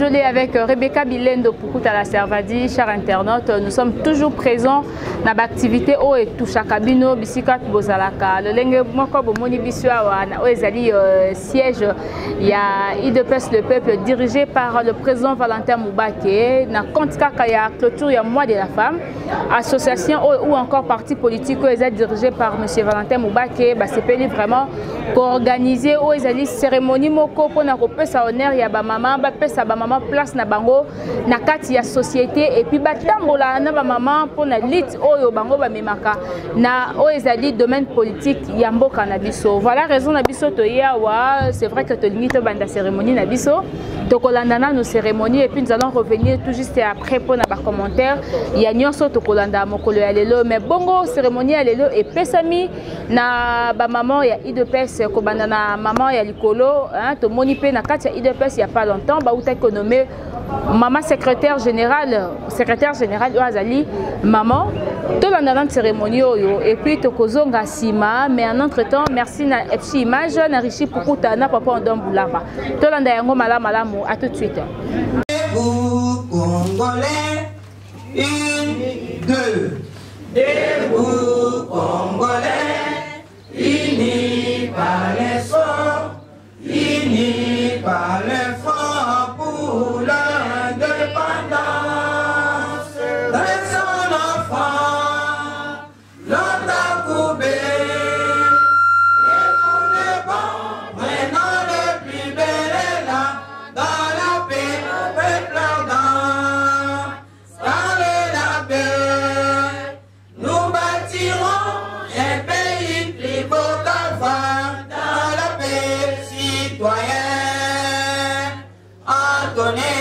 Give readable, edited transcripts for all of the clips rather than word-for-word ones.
Njolé avec Rebecca Bilendo pour la Servadi, chers internautes. Nous sommes toujours présents dans l'activité O et Toucha Kabino, Bisikat Bozalaka. Le Lenge Moko Bomoni Bisua, Oezali siège, il y a IDPS le peuple dirigé par le président Valentin Moubake. Dans le compte il y a clôture, il y a mois de la femme, association ou encore parti politique Oezali dirigé par M. Valentin Moubake. C'est vraiment pour organiser Oezali cérémonie Moko pour na kopesa honneur ya ba maman ba pesa ba maman place na bango na kati ya société et puis batambola na ba maman pour na lit oyo bango ba memaka na oezali domaine politique ya mboka na biso. Voilà raison na biso to yawa, c'est vrai que to limite banda cérémonie na biso to kolanda na nos cérémonies et puis nous allons revenir tout juste après pour na ba commentaire ya nyonso to kolanda mokolo ya lelo mais bongo cérémonie ya lelo et pesami na ba maman ya IDPS ko banda na maman ya likolo hein to moni pe na kati ya IDPS il y a pas longtemps ba uta économie maman secrétaire générale Oazali maman to la cérémonie oyo et puis to kozonga sima mais en entre-temps merci na FC image na richi pukuta na papa Ndombulamba to landa yango malamu à tout de suite. Vous Congolais 1 2 debout Congolais unis par l'effort unis par l'effort pour l'indépendance de son enfant, l'autre coupé. Et pour les bons, prenons le plus bel élan dans la paix, peuple ardent. Dans la paix, nous bâtirons un pays plus beau qu'avant. Dans la paix, citoyens, entonnez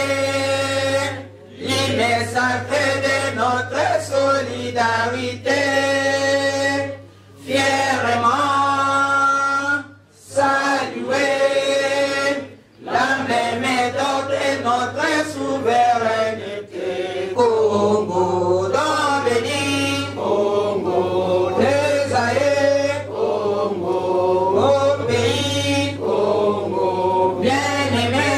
l'hymne sacré de notre solidarité. Fièrement saluer la même méthode de notre souveraineté. Congo dans béni, Congo des aïeux, Congo au pays, Congo bien-aimé,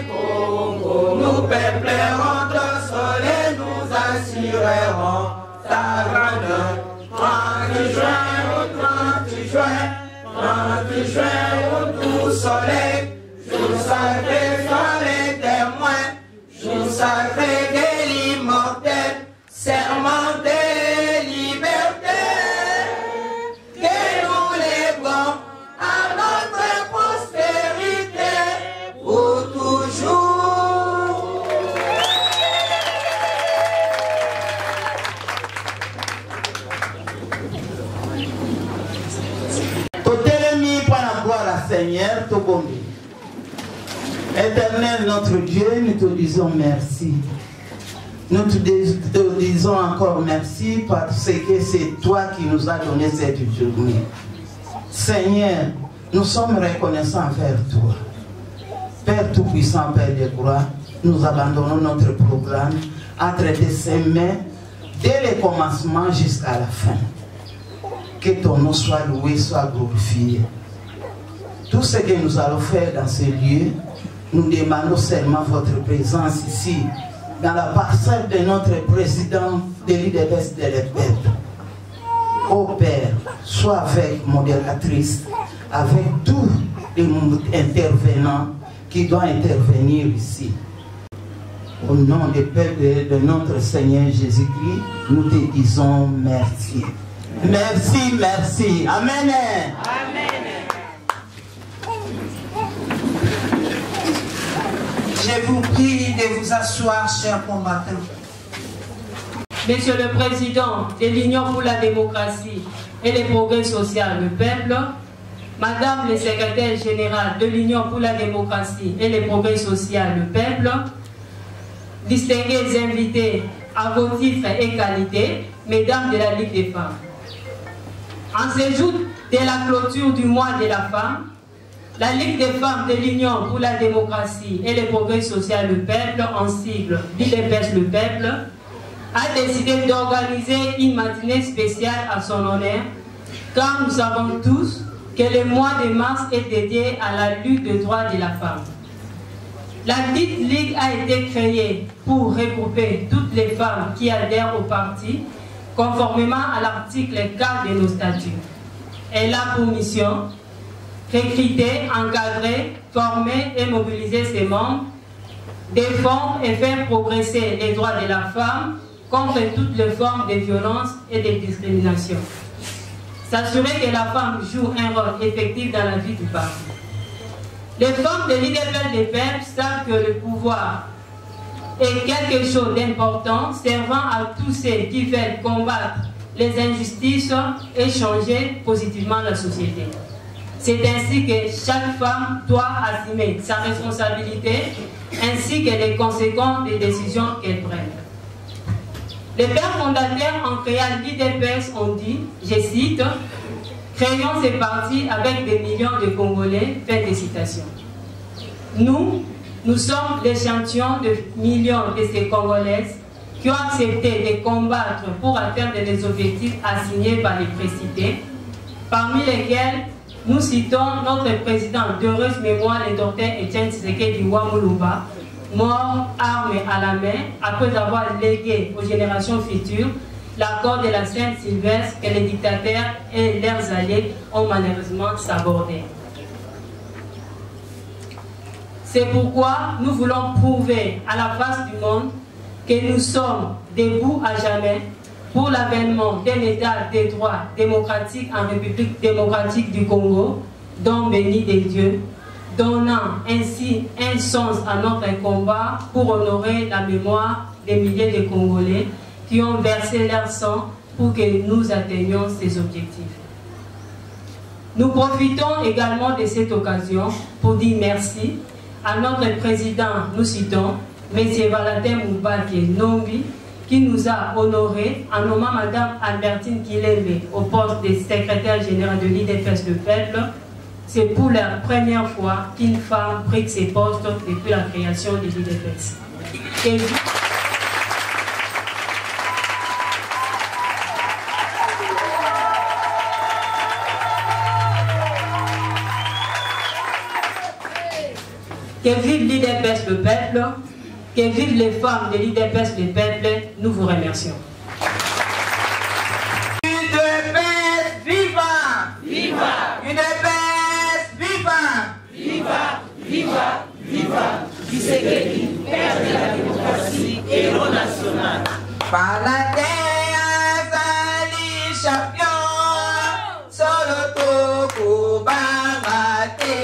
Congo nous peuplerons ton soleil, nous assurerons ta grandeur. 30 juin, 30 juin au tout soleil, jour sacré soit les témoins, jour sacré de l'immortel, serment de liberté, que nous lèvons à notre postérité pour toujours. Totelemi pour la gloire à Seigneur, Tobombi. Éternel notre Dieu, nous te disons merci. Nous te disons encore merci parce que c'est toi qui nous as donné cette journée. Seigneur, nous sommes reconnaissants envers toi. Père Tout-Puissant, Père de gloire, nous abandonnons notre programme entre tes mains dès le commencement jusqu'à la fin. Que ton nom soit loué, soit glorifié. Tout ce que nous allons faire dans ce lieu, nous demandons seulement votre présence ici, dans la parcelle de notre président de l'IDPS de l'EPEP. Ô Père, sois avec modératrice, avec tous les intervenants qui doivent intervenir ici. Au nom du peuple de notre Seigneur Jésus-Christ, nous te disons merci. Merci, merci. Amen. Amen. Je vous prie de vous asseoir, chers combattants. Monsieur le Président de l'Union pour la démocratie et le progrès social, le peuple, Madame le Secrétaire général de l'Union pour la démocratie et le progrès social, le peuple, distingués invités à vos titres et qualités, Mesdames de la Ligue des femmes. En ce jour de la clôture du mois de la femme, la Ligue des femmes de l'Union pour la démocratie et le progrès social, le peuple, en sigle l'IDPS le peuple, a décidé d'organiser une matinée spéciale à son honneur, car nous savons tous que le mois de mars est dédié à la lutte des droits de la femme. La dite Ligue a été créée pour regrouper toutes les femmes qui adhèrent au parti, conformément à l'article 4 de nos statuts. Elle a pour mission recruter, encadrer, former et mobiliser ses membres, défendre et faire progresser les droits de la femme contre toutes les formes de violence et de discrimination. S'assurer que la femme joue un rôle effectif dans la vie du parti. Les femmes de l'IDPS des peuples savent que le pouvoir est quelque chose d'important, servant à tous ceux qui veulent combattre les injustices et changer positivement la société. C'est ainsi que chaque femme doit assumer sa responsabilité ainsi que les conséquences des décisions qu'elle prenne. Les pères fondateurs en créant l'IDPS ont dit, je cite, « Créons ces partis avec des millions de Congolais », fin de citation. Nous sommes l'échantillon de millions de ces Congolaises qui ont accepté de combattre pour atteindre les objectifs assignés par les précités, parmi lesquels nous citons notre président d'heureuse mémoire, le docteur Etienne Tshisekedi Wamuluba, mort armes à la main après avoir légué aux générations futures l'accord de la Sainte-Sylvestre que les dictateurs et leurs alliés ont malheureusement sabordé. C'est pourquoi nous voulons prouver à la face du monde que nous sommes debout à jamais pour l'avènement d'un État des droits démocratiques en République démocratique du Congo, don béni des dieux, donnant ainsi un sens à notre combat pour honorer la mémoire des milliers de Congolais qui ont versé leur sang pour que nous atteignions ces objectifs. Nous profitons également de cette occasion pour dire merci à notre président, nous citons, M. Valentin Moubaké Nombi, qui nous a honorés en nommant Mme Albertine Kilembe au poste de secrétaire général de l'IDPS du peuple. C'est pour la première fois qu'une femme prit ses postes depuis la création de l'IDPS. Que vive l'IDPS le peuple, que vivent les femmes de l'IDPS le peuple, nous vous remercions. UDPS viva! Viva! UDPS viva! Viva! Viva! Viva! Tshisekedi, père de la démocratie, héros national. Paladin Azali champion, solo toko bangate.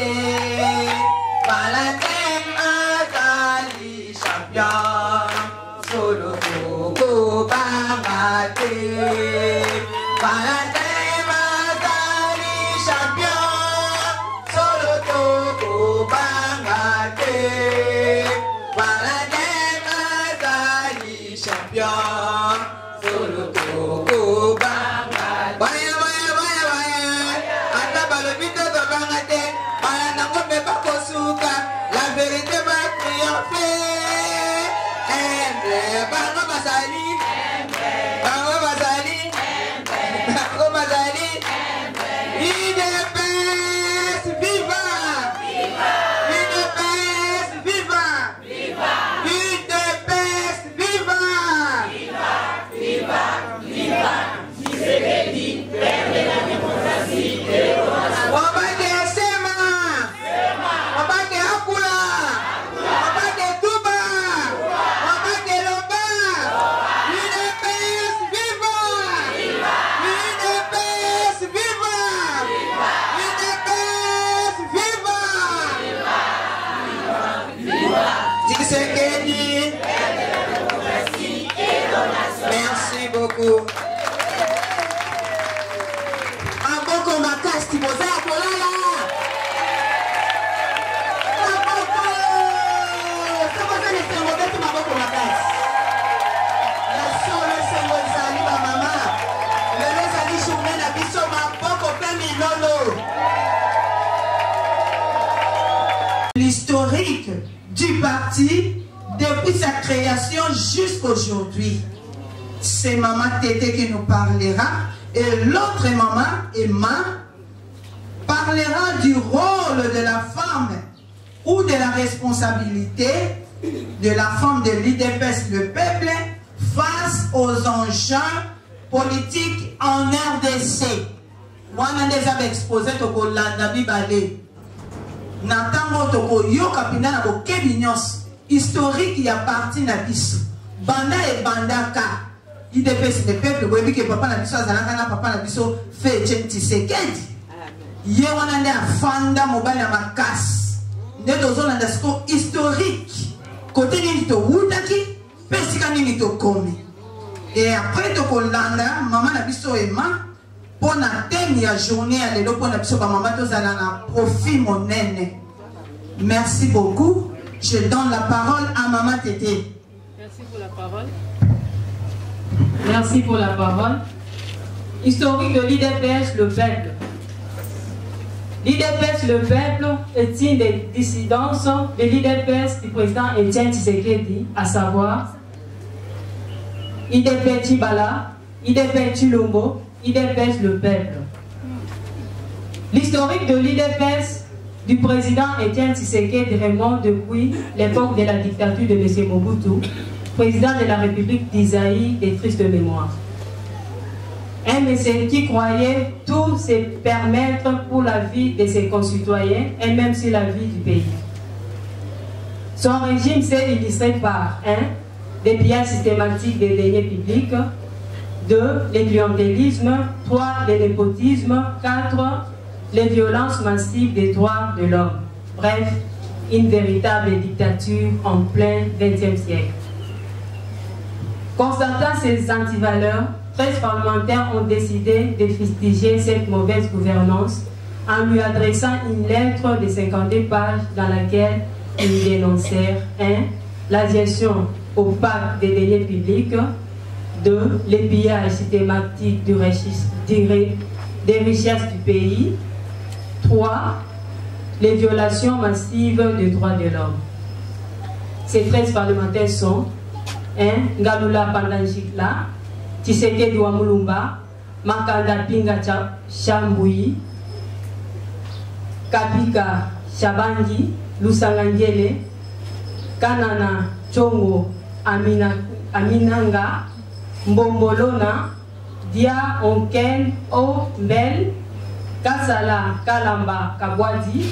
Paladin Azali champion, solo toko bangate. Paladin Azali champion, solo toko bangate. Paladin Azali champion, solo toko bangate. Vaya, vaya, vaya, vaya. Ata balobito to bangate. Palanango me bakosuka. La vérité va triompher. Bango Bazali. Bango Bazali. Bango Bazali. UDPS viva! UDPS viva! UDPS viva! Tshisekedi, père de la démocratie, héros national. Wabake Sema! Wabake Akula! Wabake Tuba! Wabake Loba! UDPS viva! UDPS viva! UDPS viva! Tshisekedi, père de la démocratie, héros national. Merci beaucoup. Maboko makasi bozala kolala. Maboko. Sabaza ni sengo betu maboko makasi. La solo sengo ezali ba mama. Lelo ezali journée na biso maboko pe milolo. L'historique du parti depuis sa création jusqu'aujourd'hui. C'est Maman Tété qui nous parlera. Et l'autre maman, Emma, parlera du rôle de la femme ou de la responsabilité de la femme de l'IDPS, le peuple, face aux enjeux politiques en RDC. Moi, je suis déjà exposé à la Bible. Natango toko yoka pinda na bokebi nyos historique ya parti na biso banda e bandaka IDPS le peuple boyebi ke papa na biso azalaka na papa na biso fe Tshisekedi ye wana nde afanda mobali na makasi nde tozolanda siko historique kote nini towutaki mpe esika nini tokomi et après tokolanda mama na biso ema pour la thème ya journée à l'élo pour la biso ba mama tozala na profit monene. Merci beaucoup. Je donne la parole à Maman Tété. Merci pour la parole. Merci pour la parole. Historique de l'IDPS, le peuple. L'IDPS, le peuple, est une des dissidences de l'IDPS du président Etienne Tshisekedi, à savoir IDPS Tibala, IDPS Chilombo, IDPS le peuple. L'historique de l'IDPS du président Etienne Tshisekedi remonte depuis l'époque de la dictature de M. Mobutu, président de la République d'Isaïe des tristes mémoires. Un monsieur qui croyait tout se permettre pour la vie de ses concitoyens et même sur la vie du pays. Son régime s'est illustré par 1. Des pillages systématiques des deniers publics, 2. Le clientélisme, 3. Le népotisme, 4. Les violences massives des droits de l'homme. Bref, une véritable dictature en plein XXe siècle. Constatant ces antivaleurs, 13 parlementaires ont décidé de fustiger cette mauvaise gouvernance en lui adressant une lettre de 52 pages dans laquelle ils dénoncèrent 1. La gestion opaque des deniers publics, 2. Les pillages systématiques des richesses du pays, 3. Les violations massives des droits de l'homme. Ces 13 parlementaires sont 1. Ngalula Pandanjikla, Tshisekedi wa Mulumba, Makanda Pinga Chambui, Kapika Shabangi, Lusangangele, Kanana Chongo Aminanga, Mbombolona, Dia Onken O Mel, Kasala Kalamba Kabwadi,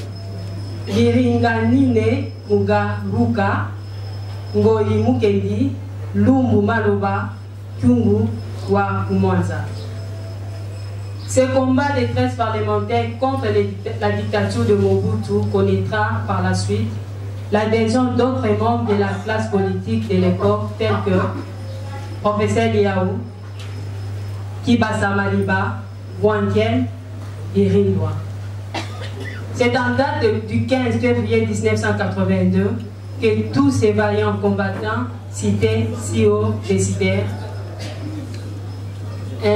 Liringanine Mugaruka, Ngoyi Mukendi, Lumbu Maloba, Kyungu wa Kumwanza. Ce combat des 13 parlementaires contre la dictature de Mobutu connaîtra par la suite l'adhésion d'autres membres de la classe politique de l'époque tels que Professeur Liaou, Kibasa Maliba, Wangien et Rindoa. C'est en date du 15 février 1982 que tous ces vaillants combattants cités si haut décidèrent 1.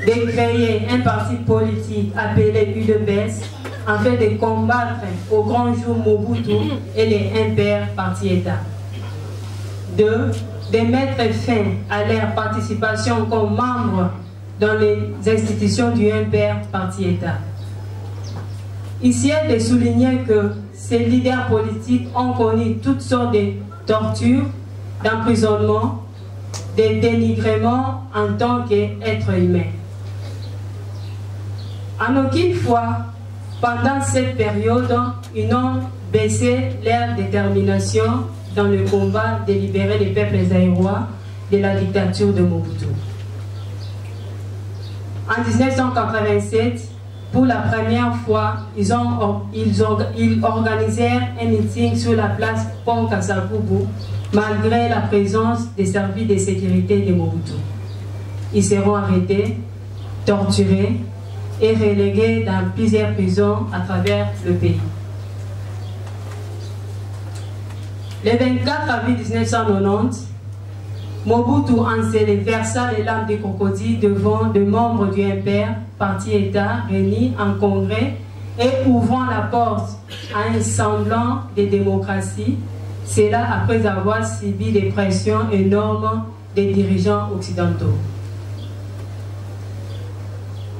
De créer un parti politique appelé UDPS afin de combattre au grand jour Mobutu et les impairs parti-État. 2. De mettre fin à leur participation comme membres dans les institutions du impère parti-État. Ici est de souligner que ces leaders politiques ont connu toutes sortes de tortures, d'emprisonnement, de dénigrement en tant qu'être humain. En aucune fois, pendant cette période, ils n'ont baissé leur détermination dans le combat de libérer les peuples zaïrois de la dictature de Mobutu. En 1987, pour la première fois, ils organisèrent un meeting sur la place Pont Kasavubu, malgré la présence des services de sécurité de Mobutu. Ils seront arrêtés, torturés et relégués dans plusieurs prisons à travers le pays. Le 24 avril 1990, Mobutu versa les larmes des crocodiles devant des membres du impère, parti-État, réunis en congrès et ouvrant la porte à un semblant de démocratie, cela après avoir subi des pressions énormes des dirigeants occidentaux.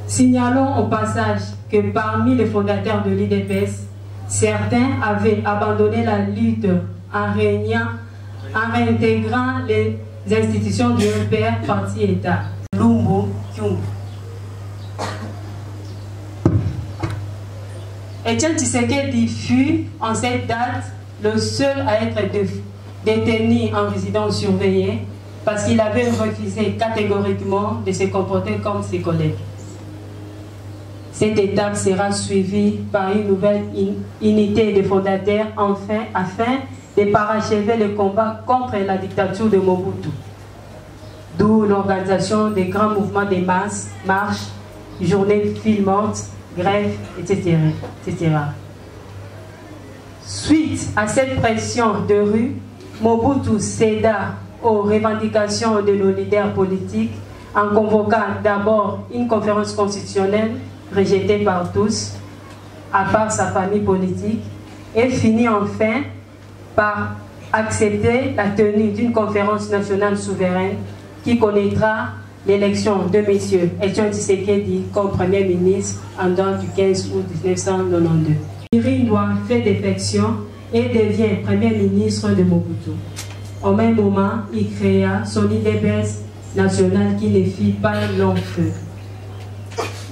Signalons au passage que parmi les fondateurs de l'IDPS, Certains avaient abandonné la lutte en réintégrant les institutions du père parti-État, Lumbu Kyung. Etienne Tshisekedi fut, en cette date, le seul à être détenu en résidence surveillée parce qu'il avait refusé catégoriquement de se comporter comme ses collègues. Cette étape sera suivie par une nouvelle unité de fondateurs afin de parachever le combat contre la dictature de Mobutu. D'où l'organisation des grands mouvements de masse, marches, journées filmantes, grèves, etc., etc. Suite à cette pression de rue, Mobutu céda aux revendications de nos leaders politiques en convoquant d'abord une conférence constitutionnelle rejetée par tous, à part sa famille politique, et finit enfin par accepter la tenue d'une conférence nationale souveraine qui connaîtra l'élection de M. Etienne Tshisekedi comme Premier ministre en date du 15 août 1992. Irindwa fait défection et devient Premier ministre de Mobutu. Au même moment, il créa son IDPS national qui ne fit pas long feu.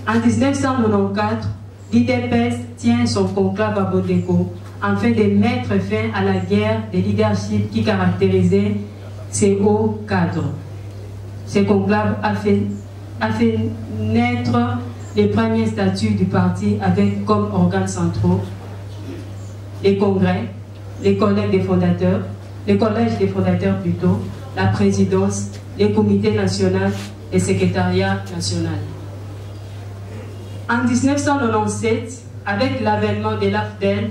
En 1994, l'IDPS tient son conclave à Bodeko afin de mettre fin à la guerre de leadership qui caractérisait ses hauts cadres. Ce conclave a fait naître les premiers statuts du parti avec comme organes centraux les congrès, les collèges des fondateurs, les collèges des fondateurs plutôt, la présidence, les comités nationaux et le secrétariat national. En 1997, avec l'avènement de l'AFDEL,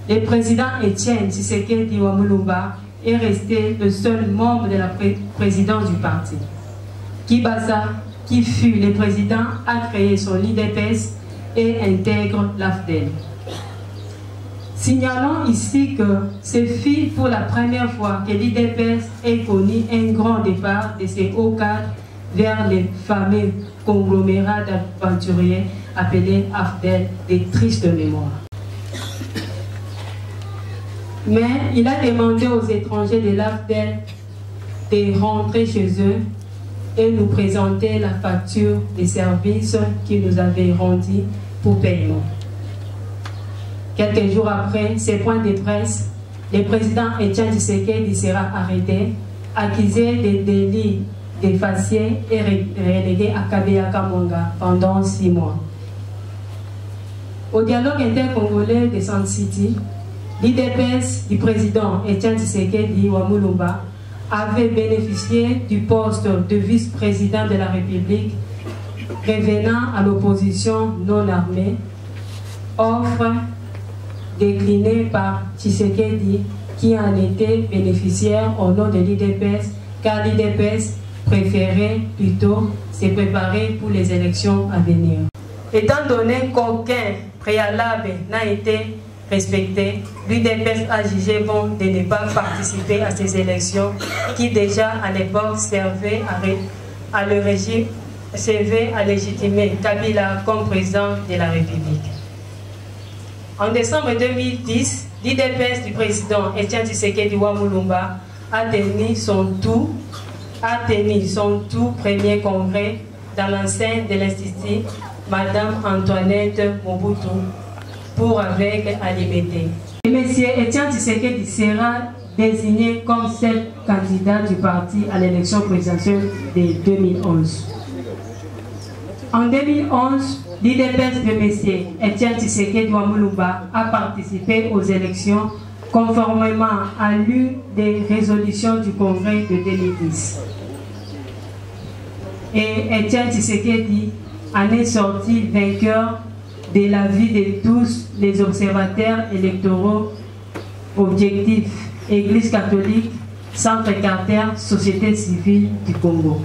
le président Etienne Tshisekedi Wamulumba est resté le seul membre de la présidence du parti. Kibasa, qui fut le président, a créé son IDPS et intègre l'AFDEL. Signalons ici que ce fut pour la première fois que l'IDPS ait connu un grand départ de ses hauts cadres vers les fameux conglomérats d'aventuriers appelés AFDEL, des tristes mémoires. Mais il a demandé aux étrangers de l'AFDEL de rentrer chez eux et nous présenter la facture des services qu'ils nous avaient rendus pour paiement. Quelques jours après ces points de presse, le président Etienne Tshisekedi sera arrêté, accusé de délits de faciès et relégué à Kabeya Kamwanga pendant 6 mois. Au dialogue intercongolais de Sun City, l'IDPS du président Etienne Tshisekedi Wamulumba avait bénéficié du poste de vice-président de la République, revenant à l'opposition non armée, offre déclinée par Tshisekedi qui en était bénéficiaire au nom de l'IDPS, car l'IDPS préférait plutôt se préparer pour les élections à venir. Étant donné qu'aucun préalable n'a été respecté, l'UDPS a jugé bon de ne pas participer à ces élections qui déjà à l'époque servaient à le régime, servaient à légitimer Kabila comme président de la République. En décembre 2010, l'IDPS du président Etienne Tshisekedi Wamulumba a tenu son tout premier congrès dans l'enceinte de l'Institut Madame Antoinette Mobutu pour avec à l'IBT. Monsieur Etienne Tshisekedi sera désigné comme seul candidat du parti à l'élection présidentielle de 2011. En 2011, l'IDPS de M. Etienne Tshisekedi Wamulumba a participé aux élections conformément à l'une des résolutions du Congrès de 2010. Et Etienne Tshisekedi en est sorti vainqueur de l'avis de tous les observateurs électoraux objectifs, Église catholique, Centre Carter, Société civile du Congo.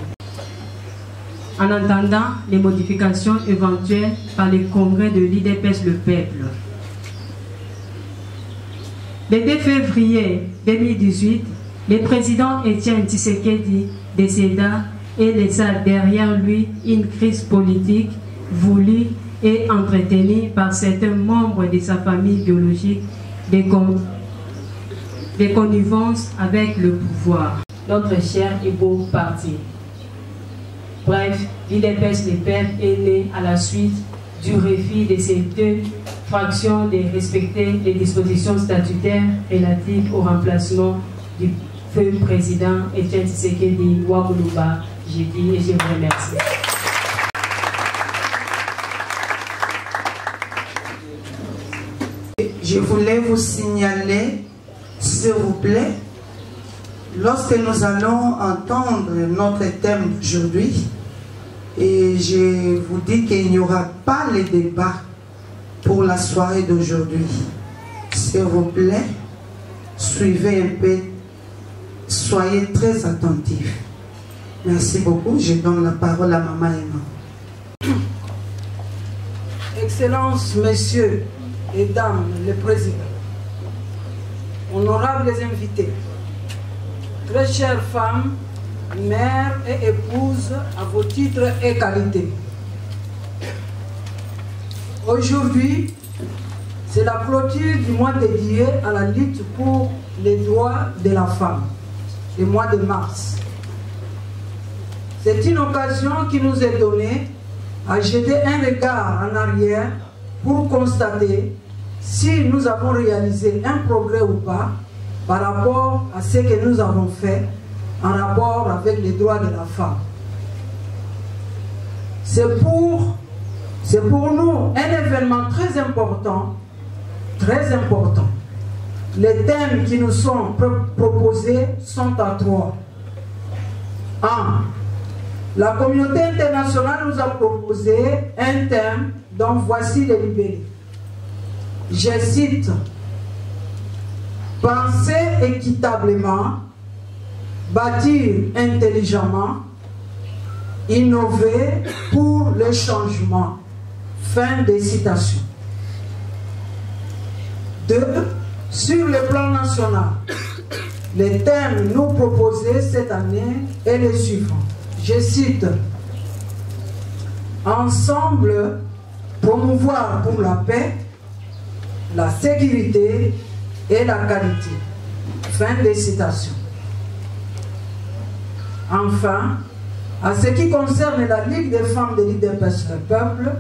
En attendant les modifications éventuelles par le congrès de l'IDPS Le Peuple. Le 2 février 2018, le président Etienne Tshisekedi décéda et laissa derrière lui une crise politique voulue et entretenu par certains membres de sa famille biologique des connivences avec le pouvoir. Notre cher et beau parti. Bref, l'IDPS Le Peuple est né à la suite du refus de ces deux fractions de respecter les dispositions statutaires relatives au remplacement du feu président Etienne Tshisekedi Ouaboulouba. J'ai dit et je vous remercie. Je voulais vous signaler, s'il vous plaît, lorsque nous allons entendre notre thème d'aujourd'hui, et je vous dis qu'il n'y aura pas le débat pour la soirée d'aujourd'hui. S'il vous plaît, suivez un peu, soyez très attentifs. Merci beaucoup. Je donne la parole à Maman Emma. Excellences, messieurs et dames, les présidents, honorables invités, très chères femmes, mères et épouses à vos titres et qualités. Aujourd'hui, c'est la clôture du mois dédié à la lutte pour les droits de la femme, le mois de mars. C'est une occasion qui nous est donnée à jeter un regard en arrière pour constater si nous avons réalisé un progrès ou pas par rapport à ce que nous avons fait en rapport avec les droits de la femme. C'est pour nous un événement très important, très important. Les thèmes qui nous sont proposés sont à 3. 1. La communauté internationale nous a proposé un thème dont voici les libellés. Je cite: penser équitablement, bâtir intelligemment, innover pour le changement. Fin des citations. 2. Sur le plan national, les thèmes nous proposés cette année est le suivant. Je cite: ensemble, promouvoir pour la paix, la sécurité et la qualité. Fin des citations. Enfin, à ce qui concerne la Ligue des femmes de l'IDPS Le Peuple,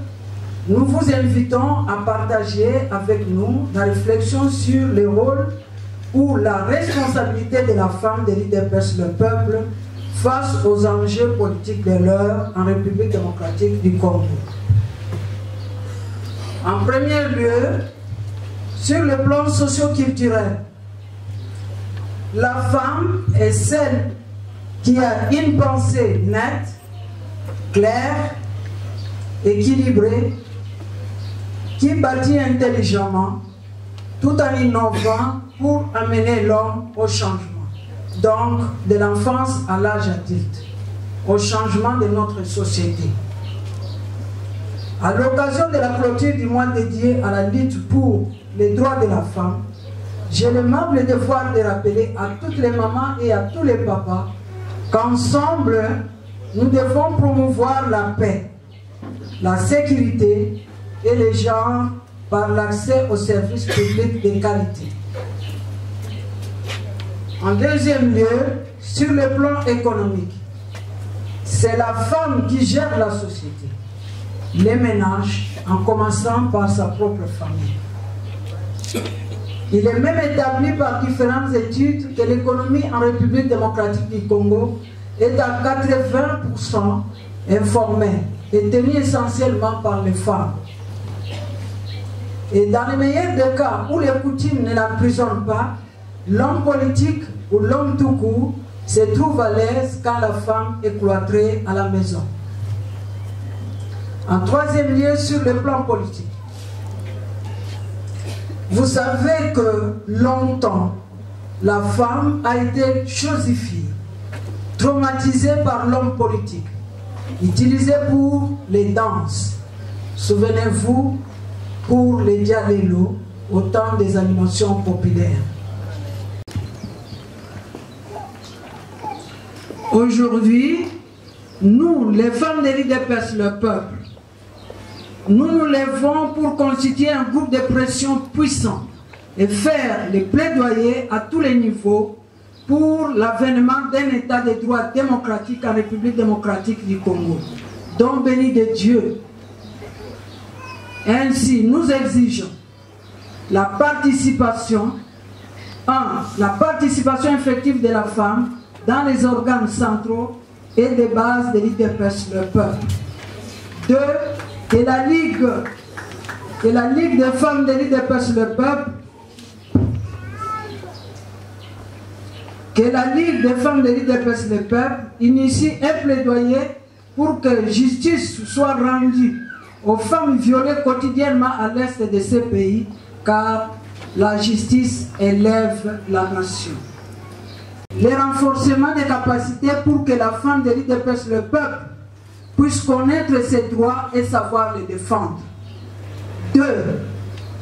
nous vous invitons à partager avec nous la réflexion sur le rôle ou la responsabilité de la femme de l'IDPS Le Peuple face aux enjeux politiques de l'heure en République démocratique du Congo. En premier lieu, sur le plan socio-culturel, la femme est celle qui a une pensée nette, claire, équilibrée, qui bâtit intelligemment, tout en innovant pour amener l'homme au changement. Donc, de l'enfance à l'âge adulte, au changement de notre société. À l'occasion de la clôture du mois dédié à la lutte pour les droits de la femme, j'ai l'aimable devoir de rappeler à toutes les mamans et à tous les papas qu'ensemble, nous devons promouvoir la paix, la sécurité et les genres par l'accès aux services publics de qualité. En deuxième lieu, sur le plan économique, c'est la femme qui gère la société, les ménages, en commençant par sa propre famille. Il est même établi par différentes études que l'économie en République démocratique du Congo est à 80% informelle et tenue essentiellement par les femmes. Et dans les meilleurs des cas où les coutumes ne l'emprisonnent pas, l'homme politique ou l'homme tout court se trouve à l'aise quand la femme est cloîtrée à la maison. En troisième lieu, sur le plan politique, vous savez que longtemps, la femme a été chosifiée, traumatisée par l'homme politique, utilisée pour les danses. Souvenez-vous, pour les dialélos, au temps des animations populaires. Aujourd'hui, nous, les femmes de l'IDPS Le Peuple, nous nous lèvons pour constituer un groupe de pression puissant et faire les plaidoyers à tous les niveaux pour l'avènement d'un état de droit démocratique en République démocratique du Congo. Donc béni de Dieu. Ainsi, nous exigeons la participation, la participation effective de la femme dans les organes centraux et des bases de l'IDPS le peuple. 2. Que la Ligue des femmes de l'IDPS le peuple, que la Ligue des femmes de l'IDPS le peuple initie un plaidoyer pour que justice soit rendue aux femmes violées quotidiennement à l'est de ces pays, car la justice élève la nation. Le renforcement des capacités pour que la femme de l'IDPS le peuple puisse connaître ses droits et savoir les défendre. 2.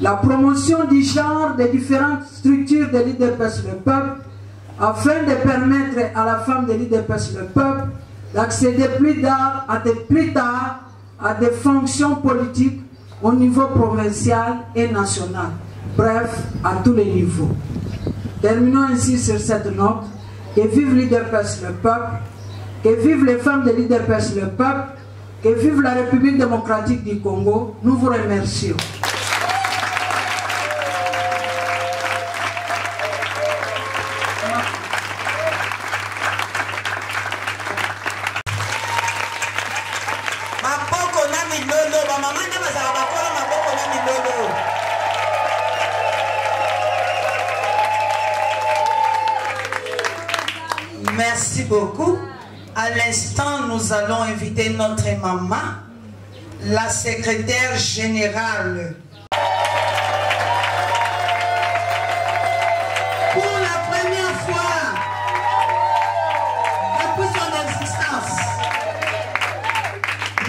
La promotion du genre des différentes structures de l'IDPS le peuple afin de permettre à la femme de l'IDPS le peuple d'accéder plus tard à des fonctions politiques au niveau provincial et national. Bref, à tous les niveaux. Terminons ainsi sur cette note. Que vive l'IDPS le peuple, que vivent les femmes de l'IDPS le peuple, que vive la République démocratique du Congo. Nous vous remercions. Merci beaucoup. À l'instant, nous allons inviter notre maman, la secrétaire générale. Pour la première fois depuis son existence,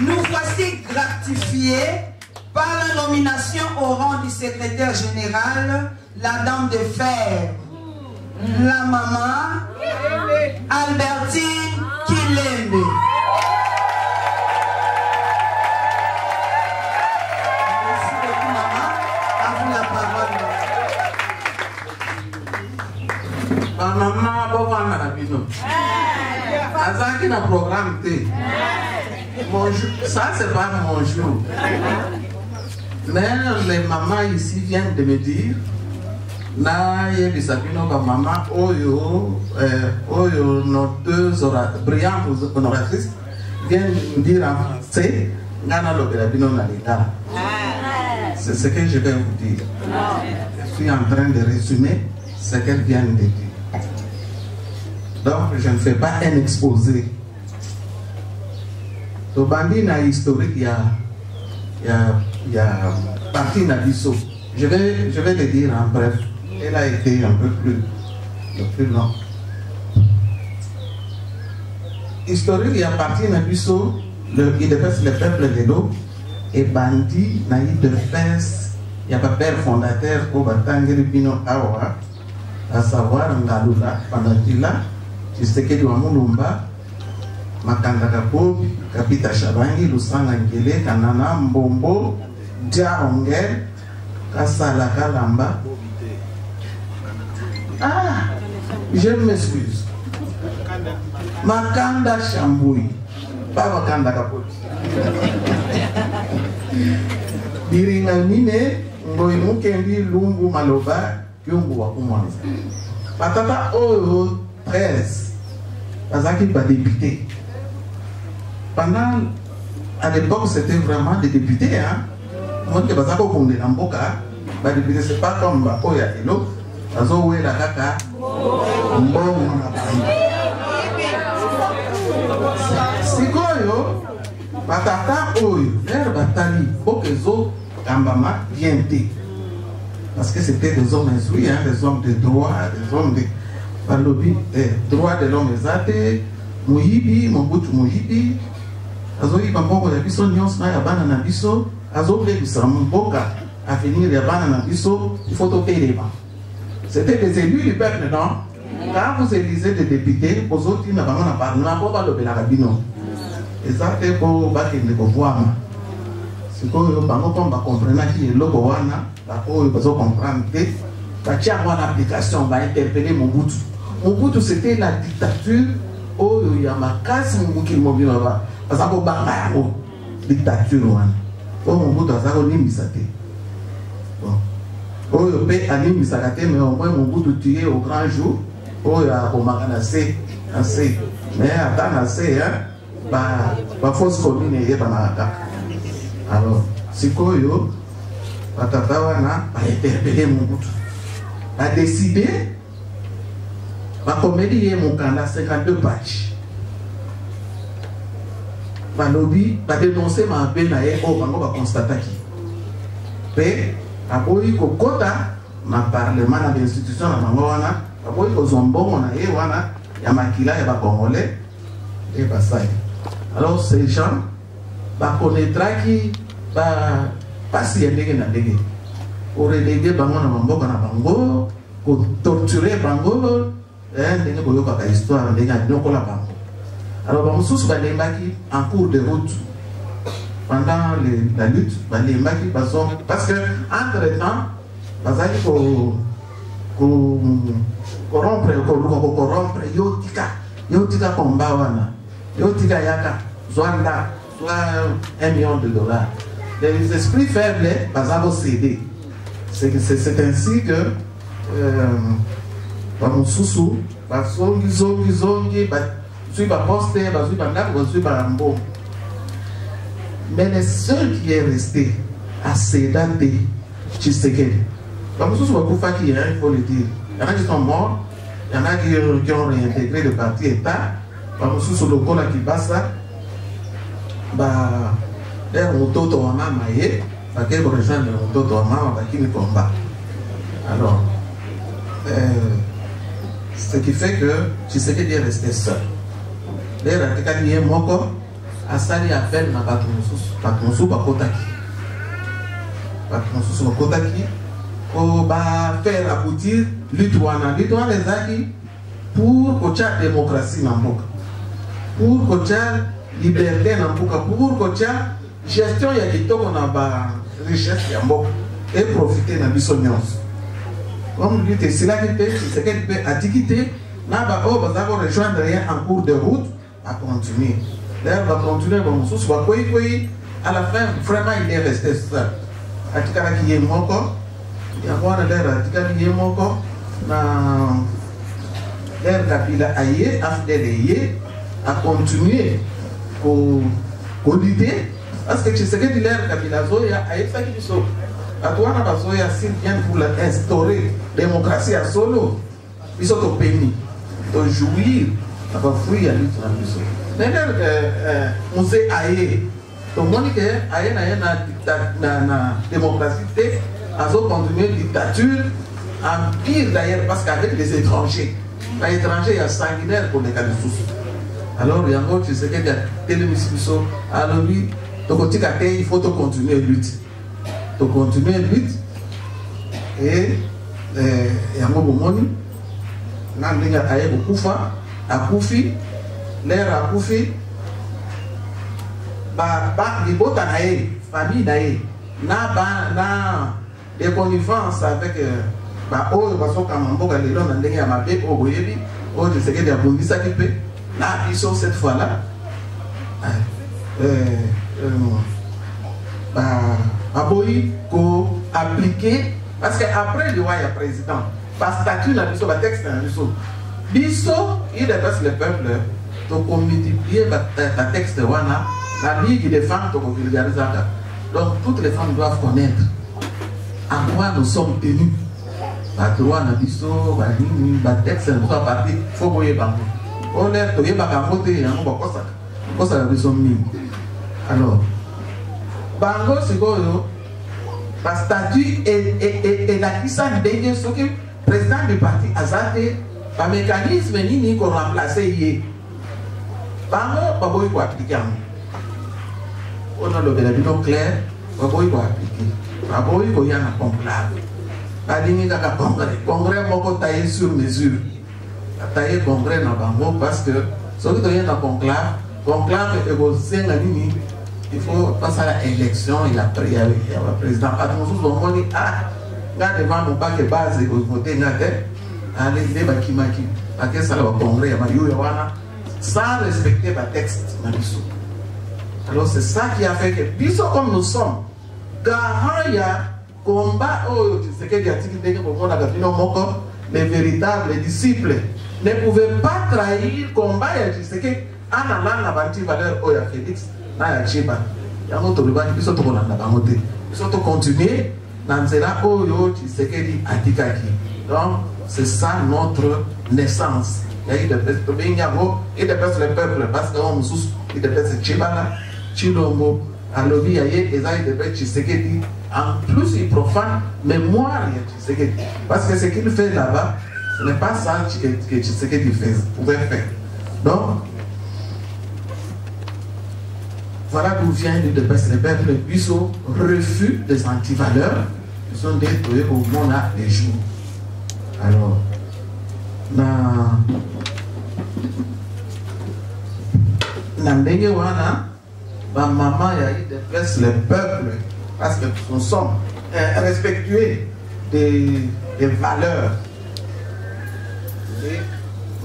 nous voici gratifiés par la nomination au rang du secrétaire général, la dame de fer, la maman Albertine Kilembe. Merci beaucoup, maman. À vous la parole. Maman, pourquoi on a la bino? Azaki na programme T. Ça, c'est pas mon jour. Mais les mamans ici viennent de me dire na yebi sabino ba maman oyo nos deux brillantes honoratrices viennent nous dire en français ngana lobela bino na leta. C'est ce que je vais vous dire. Je suis en train de résumer ce qu'elles viennent de dire. Donc je ne fais pas un exposé. Donc bandi na historique il y a partie na biso. Je vais le dire en bref. Elle a été un peu plus long. Historique, il y a parti dans Bisso, il dépasse le peuple de l'eau, et bandit, il dépasse, il y a pas père fondateur au Batangere Bino Awa, à savoir Ngalula, Pandatila, Tshisekedi wa Mulumba, Makanda Kapobi, Kapita Shabangi, Lusanga Ngele, Kanana Mbombo, Dia Ongel, Kasala Kalamba. Ah, je m'excuse. Makanda Chamboui, pas Makanda Kapoti. Biringamine, Ngoimukendi, Lumbu Maloba, Yungu Wakumanza. Patata Oyo 13, Azaki pas député. Pendant, à l'époque, c'était vraiment des députés, hein. Moi, je ne sais pas comment on est en Boka, les députés, ce n'est pas comme Oya Elo. Azo la kaka mbongo na bai sikoyo batata oyo vers batali okezo kambama bienté parce que c'était des hommes instruits, hein, des hommes de droit, des hommes de balobi droit de l'homme ezate muyibi mobutu muyibi azo yiba mbongo ya biso nyonso na ya bana na biso azo plebisa mboka avenir ya bana na biso il faut topelema. C'était des élus du peuple, non? Quand vous élisez des députés, aux autres, ils n'ont pas le Bellarabino. Et ça, c'est pour battre les pouvoirs. C'est que bango comme ba comprendre qui est logo wana, ba oyo bazo comprendre que ba tia en application ba interpeller Mobutu. Mobutu c'était la dictature oyo ya makasi muki mobile ba. Parce que banga yango dictature wana. O Mobutu azako limbisa te. Bon. Oyo pe alimbisa te mais au moins Mobutu tué au grand jour. Oyo a komaka C, mais attends C hein. Ba force commune et banaka. Alors, si koyo batata wana ba interpeller Mobutu. A décidé ba comédie mon candidat 52 pages. Ba lobby ba dénoncer ma benaye o bango ba constater ki. Pe aboyi ko kota na parlement na institution na bango wana, aboyi ko zombongo na ye wana ya makila ya ba congolais et ba sai. Alors ces gens ba connaîtra qui pas si ndenge na ndenge pour reléguer bango na mboka na bango ko torturer bango ndenge ko yoka ka histoire ndenge nyokola bango. Alors ba mususu ba lembaki en cours de route pendant la lutte ba lembaki parce que entre temps bazali ko corrompre yo tika combat wana yo tika yaka zwanda soit $1 million. Les esprits faibles, bazabo cédé. C'est ainsi que Bamususu, Zongi, Poste, mais le seul qui est resté à Sédate, Tshisekedi. Bamususu Bakoufa qui il faut le dire. Il y en a qui sont morts, il y en a qui ont réintégré le parti État. Bamususu Lokola qui passe ça. D'ailleurs, Mototo wa mama ye, parce que rejoindre Mototo wa mama qui ne combat. Alors, ce qui fait que Tshisekedi est resté seul. D'ailleurs, quand il est moko, Asali appelle na Batumusu Bakotaki. Batumusu Bakotaki, pour faire aboutir l'Utouana. L'Utouana les acquis pour que la démocratie n'a pas. Pour que la liberté n'a pas. Pour que la gestion ya kitoko na ba richesse ya mboka et profiter na biso nyonso. Comme lui c'est là qui peut c'est qu'il peut attiquer na ba o ba zako rejoindre rien en cours de route à continuer. D'ailleurs va continuer bon sous soit quoi à la fin vraiment il est resté seul. Atikala ki ye moko ya wana l'air atikala ki ye moko na l'air Kabila aye afdele à continuer pour lutter. Parce que tu sais que tu l'as Kabila Zoya a fait ça qui sont. À toi, on a Zoya s'il vient pour instaurer la démocratie à solo, ils sont au pays, de jouir, à pas fuir à lutte dans le sol. Mais on sait aïe. Tout le monde dit que aïe na démocratie, à continuer la dictature, en pire d'ailleurs, parce qu'avec les étrangers, les étrangers, il y a sanguinaire pour les cas de soucis. Alors, il y a encore, tu sais que tu as télémission, alors lui, il faut continuer à lutter. Continuer à lutter. Et il y a un moment où il y a beaucoup de Koufi, l'air à Koufi, les familles, na des connivences avec oh, parce que quand les gens ont dit à ma paix, oh, je sais qu'il y a beaucoup de ça qui peut. Là, ils sont cette fois-là. Aboyi ko appliquer parce qu'après le roi et le président par statut dans le texte dans le biso il dépasse le peuple donc on multiplie le texte wana la ligue des femmes donc vulgariser donc toutes les femmes doivent connaître à quoi nous sommes tenus la droit na biso ba nini ba texte na soit parti faut boyer bango on est to yeba ka voter yango ba kosa la biso mingi. Alors bango sikoyo par statut et la kisa ndenge soki président du parti azate par mécanisme nini ko remplacer yé bango baboyi ko appliquer on a le bénéfice clair baboyi ko appliquer baboyi ko yana conclave badingi kaka congrès moko taillé sur mesure taillé congrès na bango parce que soki to yana conclave et ko senga nini il faut passer à l'élection, il y a le président. Pas de nous dit, ah, là devant mon bac et base, vous votez, allez, il va qui m'a qui, à quel ça va congrès, sans respecter le texte. Alors c'est ça qui a fait que, puisque comme nous sommes, garant il y a combat, les véritables disciples ne pouvaient pas trahir le combat, il y a valeur au Félix. Il y a un autre débat qui sont continuer dans donc c'est ça notre naissance. Il y a eu des personnes, le peuple, parce qu'on il y a des personnes Chilombo, à l'objet, il y a des personnes en plus il profane mémoire parce que ce qu'il fait là-bas, ce n'est pas ça que Tshisekedi pouvait faire. Donc, voilà d'où vient le peuple Bisso, refus des antivaleurs qui sont détruits au monde à les jours. Alors, maman il le peuple parce que nous sommes respectueux des valeurs. Et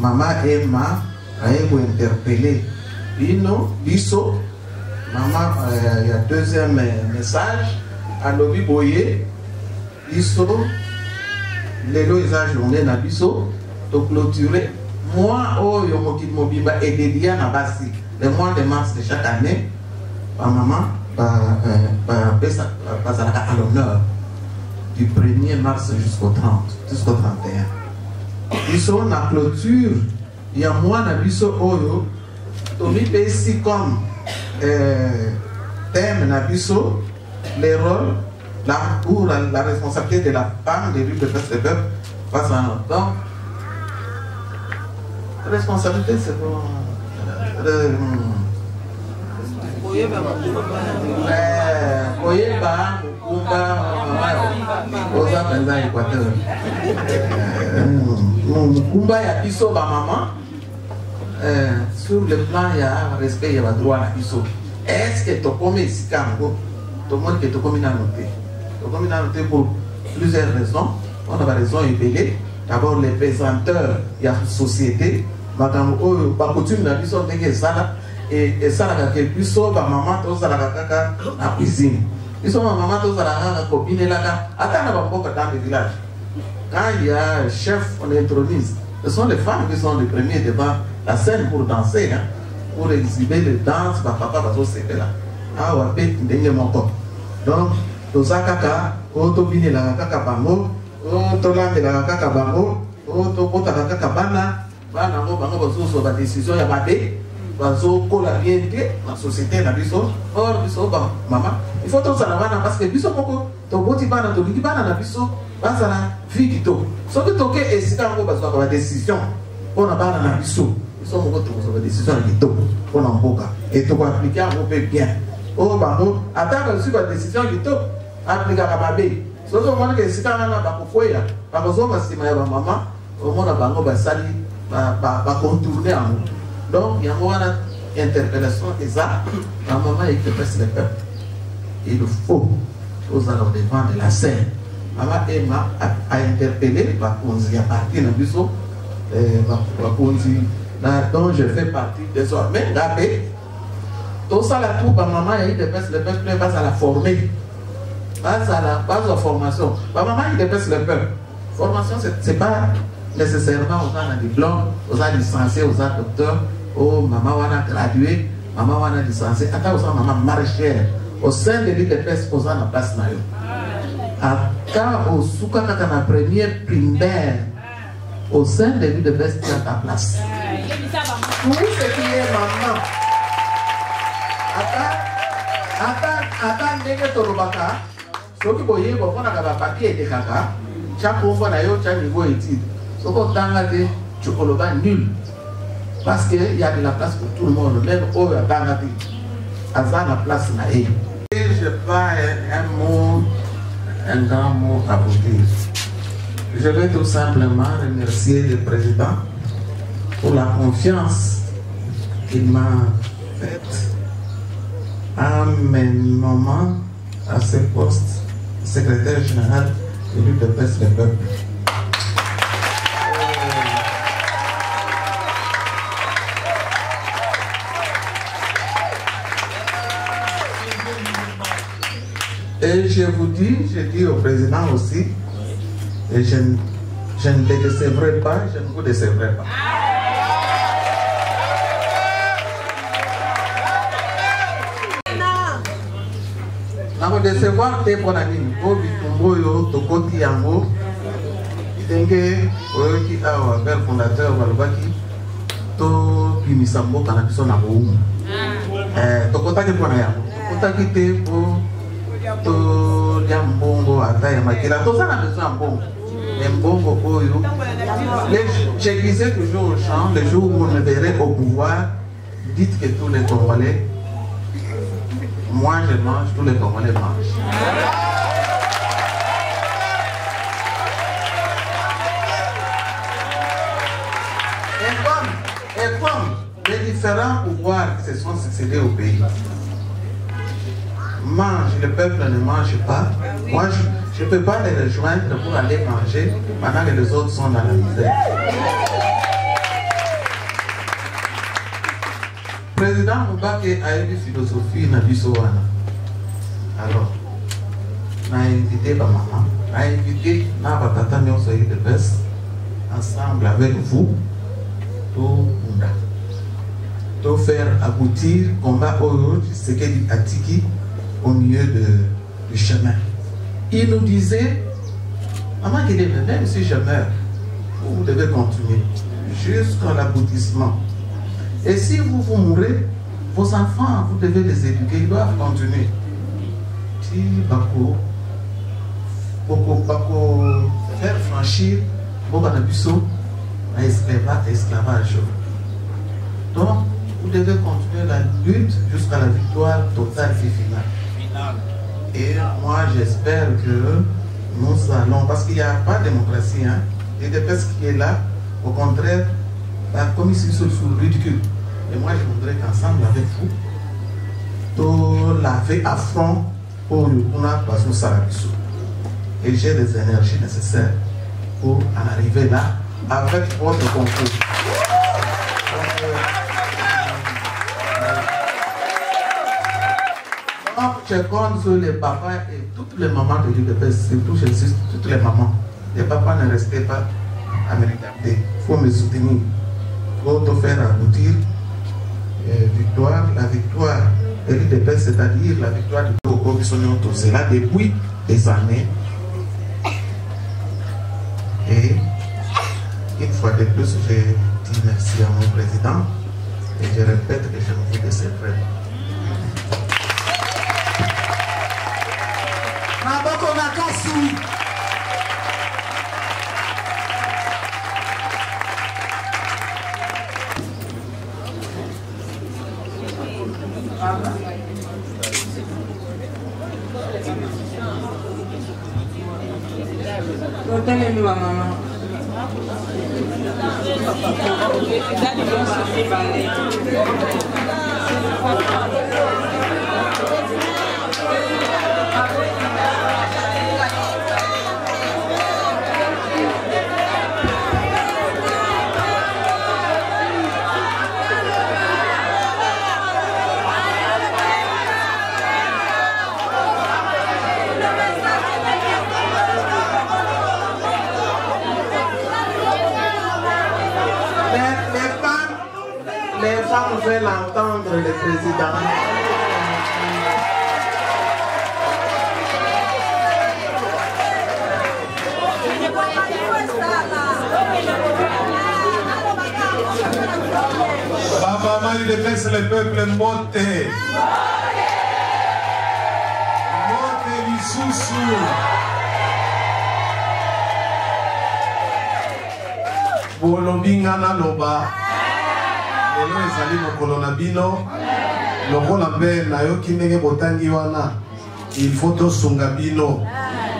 maman Emma a interpellé Bisso. Maman, il y a deuxième message à Lobi Boye Bisso les journée na Bisso de clôturer moi oh yomoki mobimba et dédié à Bassi le mois de mars de chaque année par maman à l'honneur du 1er mars jusqu'au 31. Bisso na clôture il y a moi na Bisso oyo Tomi ici comme thème na Bisso les rôles pour la responsabilité de la femme des rues de peuple face à notre temps. Responsabilité c'est bon. Oyeba Mukumba Oza Penza Équateur Mukumba ya Bisso ba maman sur le plan il y a respect il y a droit à Bisso. Est-ce que tu peux ici Kango tout le monde qui est commun à noter. Tout à noter pour plusieurs raisons. On a raison épelée. D'abord les présenteurs il y a une société madame pas coutume na Bisso ndenge ça et ça la que Bisso ba maman to ça la kaka na cuisine. Bisso ma maman to ça la copine là attends ba mboka dans le village. Quand il y a un chef on intronise. Ce sont les femmes qui sont les premiers devant la scène pour danser hein, pour exhiber les danses ba papa va se faire là. Ah ouais ndenge moko. Donc to zakaka o to bine la kaka bango o to la la kaka bango o to kota kaka bana bango bazo ba décision ya babe bazo kola bien que la société na Bisso or Bisso ba maman il faut tout ça là parce que Bisso moko to boti bana to liki bana na Bisso basa na vie to so que to ke esika ngo bazo ba décision on a bana na Bisso Bisso moko to ba décision to on en boka et to appliquer on peut bien oh bango attends sur la décision to appliquer à babe so so mona ke esika na ba kokoya ba bazo ba sima ya ba maman au mona bango ba sali ba contourner en donc il y a une interpellation et ça la maman est que presse le peuple il faut aux alors devant de la scène maman Emma a interpellé la Ponzi à partir de Bisso la Ponzi dont je fais partie désormais d'abé tout ça la troupe maman il dépasse le peuple va à la former base à la base de formation maman il dépasse le peuple formation c'est pas nécessairement aux gens diplôme aux gens licenciés aux gens docteurs oh maman wana gradué maman wana licencié attends aux gens maman maraîchère au sein de l'IDPS aux gens en place na yo ata au souka kaka na première primaire au sein de l'IDPS tu as ta place tout ce qui est maman ata ndenge tolobaka soki boye bokona ka papier de kaka chaque fois na yo cha niveau étude soko tanga te chokoloba nul parce que il y a de la place pour tout le monde même au tanga te azana la place na e. Je pas un grand mot à vous dire. Je vais tout simplement remercier le président pour la confiance qu'il m'a faite à mes moments à ce poste, secrétaire général de l'UDPS Le Peuple. Et je vous dis, je dis au président aussi, et je ne le décevrai pas, je ne vous décevrai pas. Nako décevoir te pona nini po bitumbo yo tokoti yango ndenge oyoki awa père fondateur balobaki to bimisa mboka na biso na boumu tokotaki pona yango tokotaki te po to lia mbongo ata ya makila tozala besoin ya mbongo mais mbongo oyo je disais toujours au chant le jour où vous me verrez au pouvoir dites que tous les Congolais, moi je mange, tous les Congolais mangent. Et comme les différents pouvoirs qui se sont succédés au pays mangent, le peuple ne mange pas, moi je ne peux pas les rejoindre pour aller manger pendant que les autres sont dans la misère. Président Moubake a eu une philosophie dans Bissowana. Alors, on a invité ma maman, on a invité ma tata Nyonsoyi de Bess, ensemble avec vous, pour faire aboutir le combat au ce qu'il a Atiki au milieu du chemin. Il nous disait, maman, même si je meurs, vous devez continuer jusqu'à l'aboutissement. Et si vous mourrez, vos enfants, vous devez les éduquer, ils doivent continuer. Si Bako faire franchir Bokanabiso à esclavage. Donc, vous devez continuer la lutte jusqu'à la victoire totale et finale. Et moi, j'espère que nous allons, parce qu'il n'y a pas de démocratie, hein, et des personnes qui est là, au contraire, comme ici sous le ridicule. Et moi, je voudrais qu'ensemble avec vous, tout laver à front pour le Basou Sarabiso. Et j'ai les énergies nécessaires pour en arriver là avec votre concours. Donc, je compte sur les papas et toutes les mamans de l'UDPS, surtout j'insiste, toutes les mamans. Les papas ne restez pas à me regarder. Il faut me soutenir. Il faut te faire aboutir. Victoire, la victoire de l'UDPS, c'est-à-dire la victoire du Togo qui sont tous là depuis des années. Et une fois de plus, je dis merci à mon président et je répète que je ne vous décevrai pas. On veut l'entendre, le président. Maman, il dépasse le peuple monté. Monté l'Issousou. Bolobingana loba. Elo ezali mokolo na bino lokola mpe nayoki ndenge botangi wana il faut tosunga bino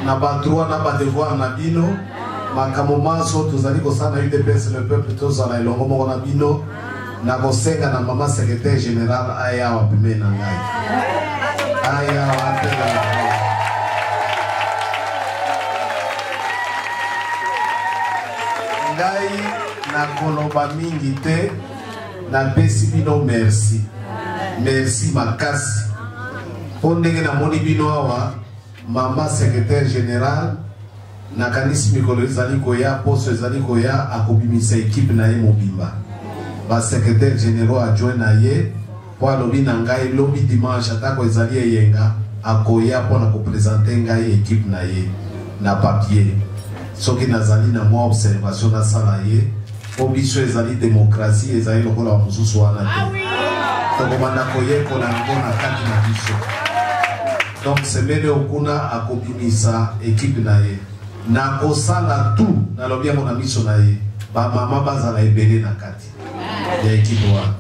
na badroit na badevoir na bino makambo manso tozali kosala na UDPS le peuple tozala elongo moko na bino na kosenga na mama secrétaire général aya awa pembeni na ngai aya watela ngai na koloba mingi te na pesi bino merci merci makasi po ndenge namoni bino awa mama secrétaire général nakanisi mikolo ezali koya poso ezali koya akobimisa équipe na ye mobimba ba secrétaire généraux adjoint na ye po alobi na ngai lobi dimanche atako ezali eyenga akoya mpona kopresente ngai équipe na ye na papier soki nazali na mwa observation nasala ye po biso ezali démocratie ezali lokola wa mosusu wana te tokobanda koyekola yango na kati na biso donc semele okuna akobimisa équipe na ye nakosala tout nalobi yango na miso na ye bamama bazala ebele na kati ya équipe wana.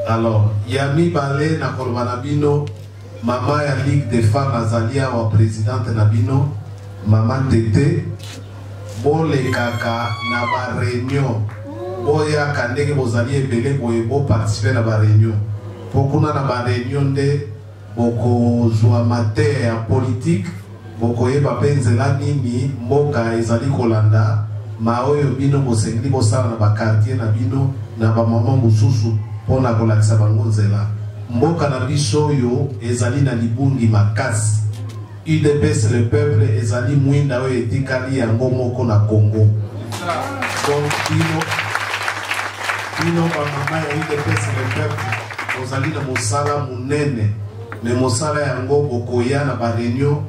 Alors ya mibale nakoloba na bino mama ya Ligue des femmes azali awa présidente na bino mama Tete bolekaka na ba réunion boyaka ndenge bozali ebele boye boparticipe na ba réunion po kuna na ba réunion nde bokozwa mate ya politique bokoyeba mpe nzela nini mboka ezali kolanda ma oyo bino bosengeli bosala na bakartier na bino na bamama mosusu mpona kolakisa bango nzela. Mboka na biso oyo ezali na libungi makasi UDPS le peuple ezali mwinda oyo etikali yango moko na Congo. Donc bino bamama ya UDPS le peuple ozali na mosala munene me mosala yango bokoya na ba réunion